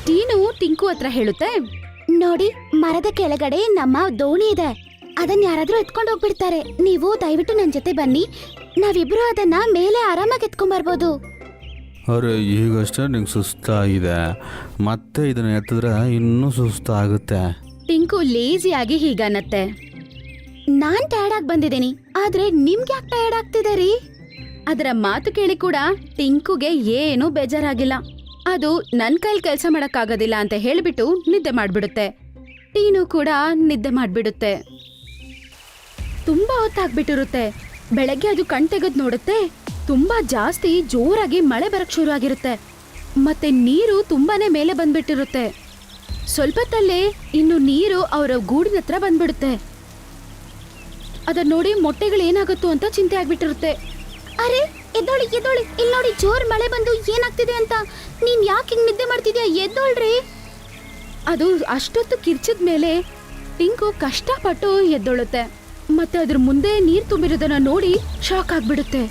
ಟೀನು ಟಿಂಕು ಹತ್ರ ಹೇಳುತ್ತೆ, ನೋಡಿ ಮರದ ಕೆಳಗಡೆ ನಮ್ಮ ದೋಣಿ ಇದೆ, ಅದನ್ನ ಯಾರಾದ್ರೂ ಎತ್ಕೊಂಡು ಹೋಗ್ಬಿಡ್ತಾರೆ. ನೀವು ದಯವಿಟ್ಟು ನನ್ ಜೊತೆ ಬನ್ನಿ, ನಾವಿಬ್ರು ಅದನ್ನ ಮೇಲೆ ಆರಾಮಾಗಿ ಎತ್ಕೊಂಡ್ ಬರ್ಬೋದು. ಅರೆ ಈಗಷ್ಟೇ ನಿಂಗೆ ಸುಸ್ತಾಗಿದೆ, ಮತ್ತೆ ಇದನ್ನು ಎತ್ತಿದ್ರೆ ಇನ್ನೂ ಸುಸ್ತಾಗುತ್ತೆ. ಟಿಂಕು ಲೇಜಿಯಾಗಿ ಹೀಗನ್ನತ್ತೆ, ನಾನ್ ಟಯರ್ಡ್ ಆಗಿ ಬಂದಿದ್ದೀನಿ, ಆದ್ರೆ ನಿಮ್ಗೆ ಯಾಕೆ ಟಯರ್ಡ್ ಆಗ್ತಿದೆ ರೀ? ಅದರ ಮಾತು ಕೇಳಿ ಕೂಡ ಟಿಂಕುಗೆ ಏನೂ ಬೇಜಾರಾಗಿಲ್ಲ. ಅದು ನನ್ ಕೈಲಿ ಕೆಲಸ ಮಾಡಕ್ಕಾಗೋದಿಲ್ಲ ಅಂತ ಹೇಳ್ಬಿಟ್ಟು ನಿದ್ದೆ ಮಾಡ್ಬಿಡುತ್ತೆ. ಟೀನು ಕೂಡ ನಿದ್ದೆ ಮಾಡ್ಬಿಡುತ್ತೆ. ತುಂಬಾ ಹೊತ್ತಾಗ್ಬಿಟ್ಟಿರುತ್ತೆ. ಬೆಳಗ್ಗೆ ಅದು ಕಣ್ ತೆಗೆದ್ ನೋಡುತ್ತೆ, ತುಂಬಾ ಜಾಸ್ತಿ ಜೋರಾಗಿ ಮಳೆ ಬರಕ್ ಶುರು ಆಗಿರುತ್ತೆ. ಮತ್ತೆ ನೀರು ತುಂಬಾನೇ ಮೇಲೆ ಬಂದ್ಬಿಟ್ಟಿರುತ್ತೆ. ಸ್ವಲ್ಪತ್ತಲ್ಲೇ ಇನ್ನು ನೀರು ಅವರ ಗೂಡಿನ ಹತ್ರ ಬಂದ್ಬಿಡುತ್ತೆ. ಅದನ್ನ ನೋಡಿ ಮೊಟ್ಟೆಗಳು ಏನಾಗುತ್ತೋ ಅಂತ ಚಿಂತೆ ಆಗ್ಬಿಟ್ಟಿರುತ್ತೆ. ಅರೆ ಎದ್ದೋಳಿ ಎದ್ದೋಳಿ, ಇಲ್ಲಿ ನೋಡಿ ಜೋರ್ ಮಳೆ ಬಂದು ಏನಾಗ್ತಿದೆ ಅಂತ. ನೀನ್ ಯಾಕೆ ಹಿಂಗ್ ನಿದ್ದೆ ಮಾಡ್ತಿದ್ಯಾ, ಎದ್ದೋಳ್ರಿ. ಅದು ಅಷ್ಟೊತ್ತು ಕಿರ್ಚಿದ ಮೇಲೆ ಟಿಂಕು ಕಷ್ಟಪಟ್ಟು ಎದ್ದೊಳುತ್ತೆ. ಮತ್ತೆ ಅದ್ರ ಮುಂದೆ ನೀರ್ ತುಂಬಿರೋದನ್ನ ನೋಡಿ ಶಾಕ್ ಆಗ್ಬಿಡುತ್ತೆ.